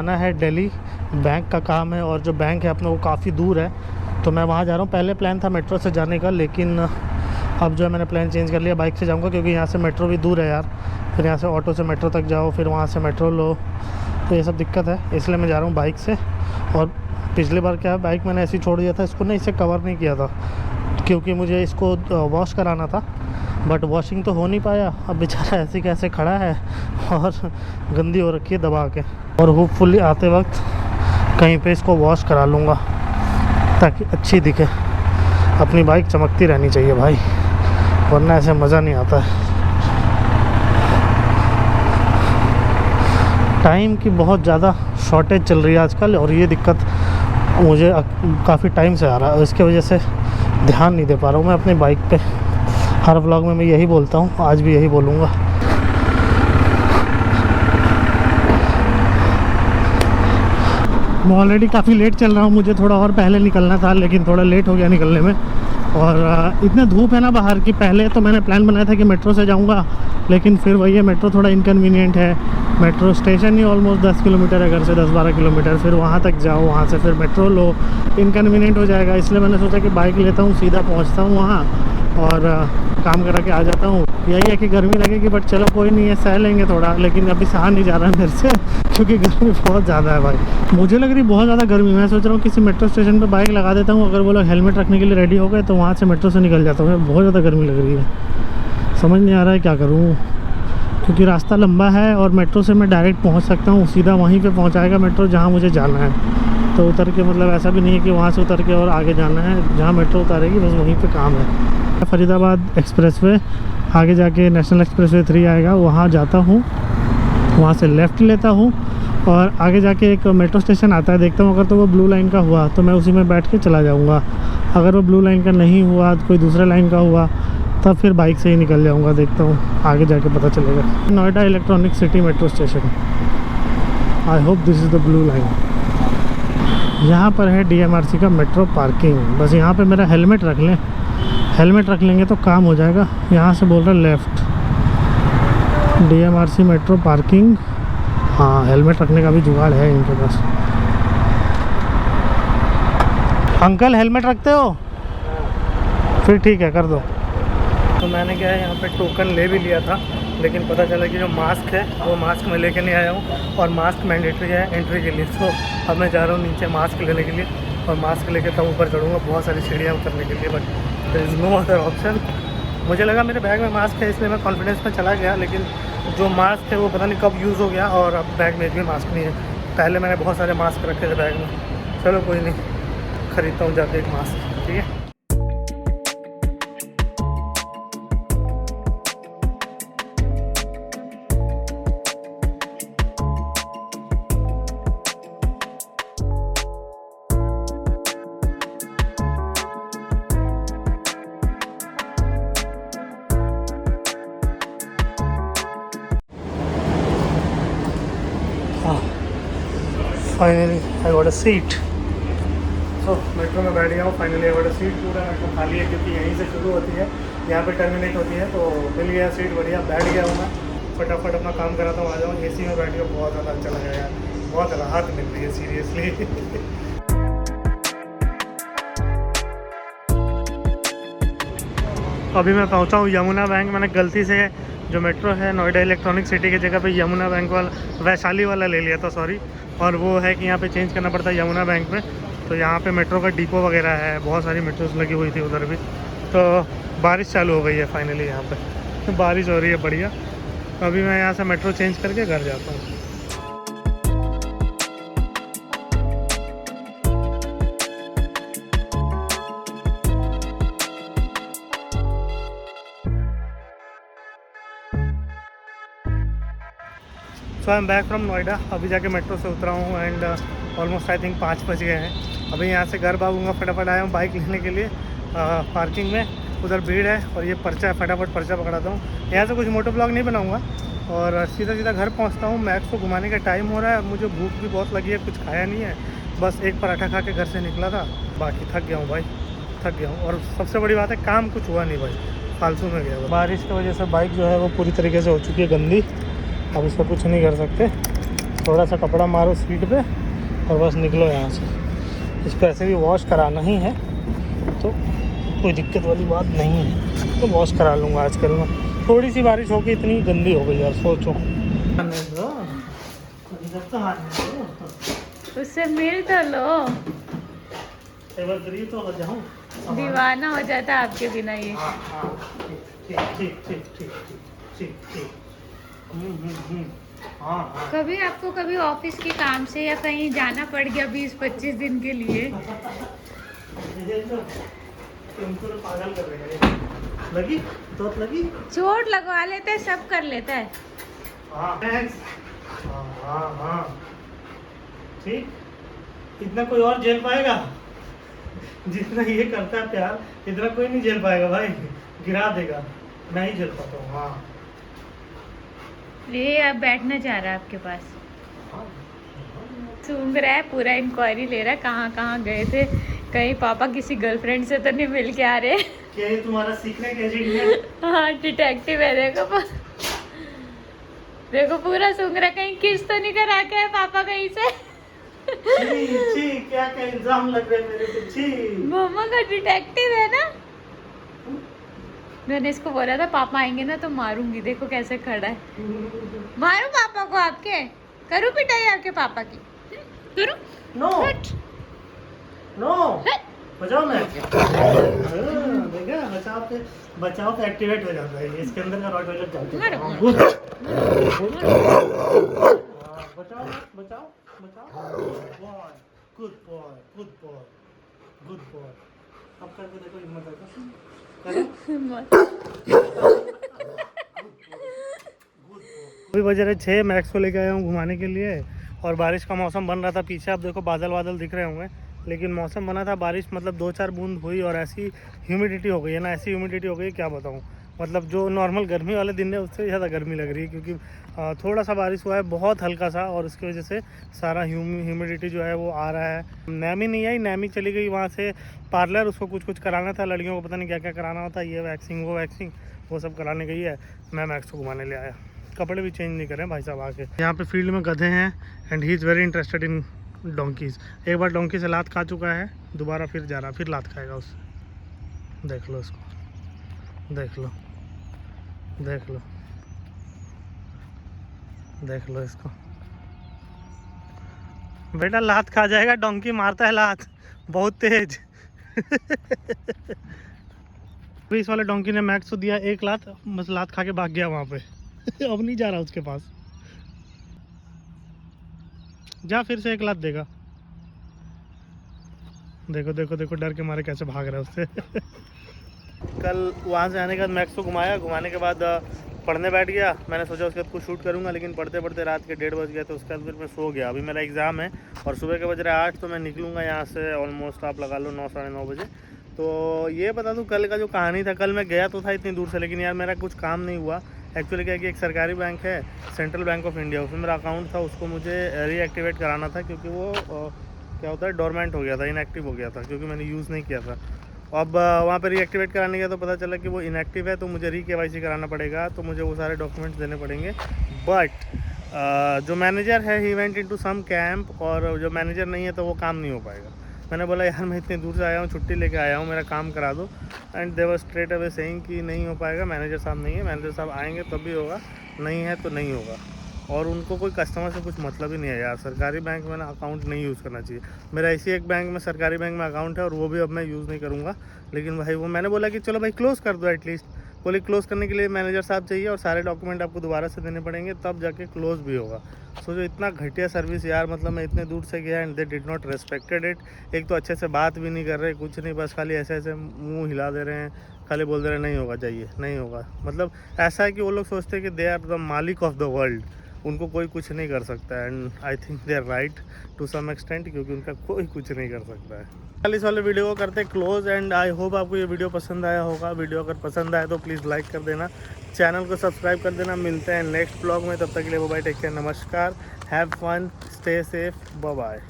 जाना है दिल्ली, बैंक का काम है और जो बैंक है अपने वो काफ़ी दूर है, तो मैं वहाँ जा रहा हूँ। पहले प्लान था मेट्रो से जाने का, लेकिन अब जो है मैंने प्लान चेंज कर लिया, बाइक से जाऊँगा क्योंकि यहाँ से मेट्रो भी दूर है यार। फिर यहाँ से ऑटो से मेट्रो तक जाओ, फिर वहाँ से मेट्रो लो, तो ये सब दिक्कत है, इसलिए मैं जा रहा हूँ बाइक से। और पिछली बार क्या है, बाइक मैंने ऐसे ही छोड़ दिया था, इसको ना इसे कवर नहीं किया था क्योंकि मुझे इसको वॉश कराना था, बट वॉशिंग तो हो नहीं पाया। अब बेचारा ऐसे कैसे खड़ा है और गंदी हो रखी है दबा के। और होपफुली आते वक्त कहीं पे इसको वॉश करा लूँगा ताकि अच्छी दिखे। अपनी बाइक चमकती रहनी चाहिए भाई, वरना ऐसे मज़ा नहीं आता है। टाइम की बहुत ज़्यादा शॉर्टेज चल रही है आजकल, और ये दिक्कत मुझे काफ़ी टाइम से आ रहा है, इसके वजह से ध्यान नहीं दे पा रहा हूँ मैं अपनी बाइक पे। हर व्लॉग में मैं यही बोलता हूँ, आज भी यही बोलूँगा। मैं ऑलरेडी काफ़ी लेट चल रहा हूँ, मुझे थोड़ा और पहले निकलना था, लेकिन थोड़ा लेट हो गया निकलने में। और इतना धूप है ना बाहर की। पहले तो मैंने प्लान बनाया था कि मेट्रो से जाऊँगा, लेकिन फिर वही है, मेट्रो थोड़ा इनकन्वीनियंट है। मेट्रो स्टेशन ही ऑलमोस्ट 10 किलोमीटर है घर से, 10-12 किलोमीटर, फिर वहाँ तक जाओ, वहाँ से फिर मेट्रो लो, इनकन्वीनियंट हो जाएगा। इसलिए मैंने सोचा कि बाइक लेता हूँ, सीधा पहुँचता हूँ वहाँ और काम करा के आ जाता हूँ। यही है कि गर्मी लगेगी, बट चलो कोई नहीं है, सह लेंगे थोड़ा, लेकिन अभी सहा नहीं जा रहा है मेरे से क्योंकि गर्मी बहुत ज़्यादा है भाई। मुझे लग रही बहुत ज़्यादा गर्मी। मैं सोच रहा हूँ किसी मेट्रो स्टेशन पे बाइक लगा देता हूँ, अगर वो लोग हेलमेट रखने के लिए रेडी हो गए तो वहाँ से मेट्रो से निकल जाता हूँ। बहुत ज़्यादा गर्मी लग रही है, समझ नहीं आ रहा है क्या करूँ, क्योंकि रास्ता लंबा है और मेट्रो से मैं डायरेक्ट पहुँच सकता हूँ, सीधा वहीं पर पहुँचाएगा मेट्रो जहाँ मुझे जाना है। तो उतर के मतलब ऐसा भी नहीं है कि वहाँ से उतर के और आगे जाना है, जहाँ मेट्रो उतारेगी बस वहीं पे काम है। फरीदाबाद एक्सप्रेसवे, आगे जाके नेशनल एक्सप्रेसवे 3 आएगा, वहाँ जाता हूँ, वहाँ से लेफ़्ट लेता हूँ और आगे जाके एक मेट्रो स्टेशन आता है, देखता हूँ अगर तो वो ब्लू लाइन का हुआ तो मैं उसी में बैठ के चला जाऊँगा। अगर वो ब्लू लाइन का नहीं हुआ, कोई दूसरे लाइन का हुआ, तब फिर बाइक से ही निकल जाऊँगा। देखता हूँ आगे जाके पता चलेगा। Noida electronic city metro station, I hope this is the blue line. यहाँ पर है DMRC का मेट्रो पार्किंग। बस यहाँ पे मेरा हेलमेट रख लें, हेलमेट रख लेंगे तो काम हो जाएगा। यहाँ से बोल रहा है लेफ़्ट, DMRC मेट्रो पार्किंग। हाँ, हेलमेट रखने का भी जुगाड़ है इनके पास। अंकल हेलमेट रखते हो? फिर ठीक है, कर दो। तो मैंने क्या है, यहाँ पे टोकन ले भी लिया था, लेकिन पता चला कि जो मास्क है वो मास्क मैं लेके नहीं आया हूँ, और मास्क मैंडेटरी है एंट्री के लिए। तो अब मैं जा रहा हूँ नीचे मास्क लेने के लिए, और मास्क लेके तब ऊपर चढ़ूँगा, बहुत सारी सीढ़ियाँ उतरने के लिए, but there is no other option. मुझे लगा मेरे बैग में मास्क है, इसलिए मैं कॉन्फिडेंस में चला गया, लेकिन जो मास्क है वो पता नहीं कब यूज़ हो गया और अब बैग में एक भी मास्क नहीं है। पहले मैंने बहुत सारे मास्क रखे थे बैग में। चलो कोई नहीं, ख़रीदता हूँ जाके एक मास्क, ठीक है। Finally I got a seat. तो मेट्रो में बैठ गया हूँ finally, I got a seat. पूरा मेट्रो खाली है क्योंकि यहीं से शुरू होती है, यहाँ पे टर्मिनेट होती है, तो मिल गया सीट, बढ़िया बैठ गया हूँ मैं। फटाफट अपना काम कराता हूँ, आ जाऊँ। AC में बैठ के बहुत ज़्यादा अच्छा लगा यार, बहुत राहत मिल रही है सीरियसली। अभी मैं पहुँचा हूँ यमुना बैंक। मैंने गलती से जो मेट्रो है नोएडा इलेक्ट्रॉनिक सिटी की जगह पे यमुना बैंक वाला, वैशाली वाला ले लिया था, सॉरी। और वो है कि यहाँ पे चेंज करना पड़ता है यमुना बैंक में। तो यहाँ पे मेट्रो का डिपो वगैरह है, बहुत सारी मेट्रोस लगी हुई थी उधर भी। तो बारिश चालू हो गई है फाइनली, यहाँ पे बारिश हो रही है बढ़िया। अभी मैं यहाँ से मेट्रो चेंज करके घर जाता हूँ। So I am back from Noida. अभी जाके मेट्रो से उतरा हूँ एंड ऑलमोस्ट आई थिंक 5 बज गए हैं। अभी यहाँ से घर भागूंगा, फटाफट आया हूँ बाइक लेने के लिए पार्किंग में। उधर भीड़ है और ये पर्चा है, फटाफट पर्चा पकड़ाता हूँ। यहाँ से कुछ मोटो ब्लॉग नहीं बनाऊँगा और सीधा सीधा घर पहुँचता हूँ। मैक्स को घुमाने का टाइम हो रहा है, मुझे भूख भी बहुत लगी है, कुछ खाया नहीं है, बस एक पराठा खा के घर से निकला था। बाकी थक गया हूँ भाई, थक गया हूँ। और सबसे बड़ी बात है, काम कुछ हुआ नहीं भाई, फालतू में गया। बारिश की वजह से बाइक जो है वो पूरी तरीके से हो चुकी है गंदी, अब इसका कुछ नहीं कर सकते। थोड़ा सा कपड़ा मारो सीट पे और बस निकलो यहाँ से। इसको ऐसे भी वॉश कराना ही है तो कोई दिक्कत वाली बात नहीं है, तो वॉश करा लूँगा आजकल मैं। थोड़ी सी बारिश होके इतनी गंदी हो गई यार, सोचो। उससे मिल तो लो, तो हो जाऊँ, दीवाना हो जाता है आपके बिना ये। ठीक ठीक ठीक ठीक ठीक ठीक। हाँ। कभी आपको कभी ऑफिस के काम से या कहीं जाना पड़ गया 20-25 दिन के लिए, तुमको तो पागल कर रहे हैं। लगी तो लगी, चोट लगवा लेते हैं, सब कर लेता है। हाँ ठीक। इतना कोई और झेल पाएगा जितना ये करता है प्यार, इतना कोई नहीं झेल पाएगा भाई, गिरा देगा। नहीं झेल पाता हूँ। हाँ ये अब बैठना चाह रहा है आपके पास, सूंघ रहा है, पूरा इंक्वायरी ले रहा है कहाँ कहाँ गए थे, कहीं पापा किसी गर्लफ्रेंड से तो नहीं मिल के आ रहे। क्या ये तुम्हारा सीखने का एजेंट है? हाँ डिटेक्टिव है, देखो देखो पूरा सूंघ रहा, कहीं किस तो नहीं करा के है पापा कहीं से। क्या क्या इल्जाम लग रहे मेरे पे। छी मम्मा का डिटेक्टिव है ना। मैंने इसको बोला था पापा आएंगे ना तो मारूंगी, देखो कैसे खड़ा है। मारूं पापा को आपके, करूं पिटाई आपके पापा की, करूं? नो नो बचाओ मैं। देखा बचाओ पे एक्टिवेट हो जाता है, इसके अंदर का रॉटवाइलर चलता है। बचाओ बचाओ बचाओ। Good boy good boy good boy. अब करके देखो, हिम्मत है। अभी बज रहे 6, मैक्स को लेकर आया हूँ घुमाने के लिए, और बारिश का मौसम बन रहा था पीछे। आप देखो बादल दिख रहे होंगे, लेकिन मौसम बना था बारिश, मतलब 2-4 बूंद हुई और ऐसी ह्यूमिडिटी हो गई है ना, ऐसी ह्यूमिडिटी हो गई क्या बताऊँ। मतलब जो नॉर्मल गर्मी वाले दिन है उससे ज़्यादा गर्मी लग रही है, क्योंकि थोड़ा सा बारिश हुआ है बहुत हल्का सा, और उसकी वजह से सारा ह्यूमिडिटी जो है वो आ रहा है। नैमी नहीं आई, नैमी चली गई वहाँ से पार्लर, उसको कुछ कराना था लड़कियों को, पता नहीं क्या क्या कराना होता है, ये वैक्सिंग वो सब कराने गई है। मैं मैक्स को घुमाने ले आया, कपड़े भी चेंज नहीं करें भाई साहब आके। यहाँ पे फील्ड में गधे हैं and he is very interested in donkeys. एक बार डोंकी से लात खा चुका है, दोबारा फिर जा रहा, फिर लात खाएगा उससे। देख लो इसको, देख लो देख लो देख लो इसको। बेटा लात खा जाएगा, डोंकी मारता है लात बहुत तेज। अभी इस वाले डोंकी ने मैक्स को दिया 1 लात, बस लात खा के भाग गया वहाँ पे। अब नहीं जा रहा उसके पास, जा फिर से 1 लात देगा। देखो देखो देखो डर के मारे कैसे भाग रहा है उससे। कल वहाँ से आने के बाद मैक्स को घुमाने के बाद पढ़ने बैठ गया। मैंने सोचा उसके बाद कुछ शूट करूँगा, लेकिन पढ़ते पढ़ते रात के 1:30 बज गया, तो उसके बाद फिर मैं सो गया। अभी मेरा एग्ज़ाम है और सुबह के बज रहे 8, तो मैं निकलूँगा यहाँ से ऑलमोस्ट आप लगा लो 9-9:30 बजे। तो ये बता दूँ कल का जो कहानी था, कल मैं गया तो था इतनी दूर से, लेकिन यार मेरा कुछ काम नहीं हुआ। एक्चुअली क्या है कि एक सरकारी बैंक है सेंट्रल बैंक ऑफ इंडिया, उसमें मेरा अकाउंट था, उसको मुझे रीएक्टिवेट कराना था, क्योंकि वो क्या होता है डोरमेंट हो गया था, इनएक्टिव हो गया था, क्योंकि मैंने यूज़ नहीं किया था। अब वहाँ पर रीएक्टिवेट कराने गया तो पता चला कि वो इनएक्टिव है, तो मुझे KYC कराना पड़ेगा, तो मुझे वो सारे डॉक्यूमेंट्स देने पड़ेंगे। बट जो मैनेजर है ही वेंट इनटू सम कैंप, और जो मैनेजर नहीं है तो वो काम नहीं हो पाएगा। मैंने बोला यार मैं इतनी दूर से आया हूँ, छुट्टी लेके आया हूँ, मेरा काम करा दो। And they were straight away saying कि नहीं हो पाएगा, मैनेजर साहब नहीं है, मैनेजर साहब आएंगे तब भी होगा, नहीं है तो नहीं होगा। और उनको कोई कस्टमर से कुछ मतलब ही नहीं है यार। सरकारी बैंक में ना अकाउंट नहीं यूज़ करना चाहिए। मेरा ऐसी एक बैंक में, सरकारी बैंक में अकाउंट है, और वो भी अब मैं यूज़ नहीं करूँगा। लेकिन भाई वो मैंने बोला कि चलो भाई क्लोज़ कर दो एटलीस्ट। बोले क्लोज़ करने के लिए मैनेजर साहब चाहिए और सारे डॉक्यूमेंट आपको दोबारा से देने पड़ेंगे, तब जाके क्लोज़ भी होगा। सोचो इतना घटिया सर्विस यार, मतलब मैं इतने दूर से गया and they did not respected it. एक तो अच्छे से बात भी नहीं कर रहे, कुछ नहीं, बस खाली ऐसे ऐसे मुँह हिला दे रहे हैं, खाली बोल दे रहे हैं नहीं होगा, जाइए नहीं होगा। मतलब ऐसा है कि वो लोग सोचते हैं कि दे आर द मालिक ऑफ द वर्ल्ड, उनको कोई कुछ नहीं कर सकता है। And I think they are right to some extent, क्योंकि उनका कोई कुछ नहीं कर सकता है। कल इस वाले वीडियो को करते क्लोज, एंड आई होप आपको ये वीडियो पसंद आया होगा। वीडियो अगर पसंद आए तो प्लीज़ लाइक कर देना, चैनल को सब्सक्राइब कर देना। मिलते हैं नेक्स्ट ब्लॉग में, तब तक के लिए बाय बाय, टेक केयर, नमस्कार, have fun, stay safe, bye bye.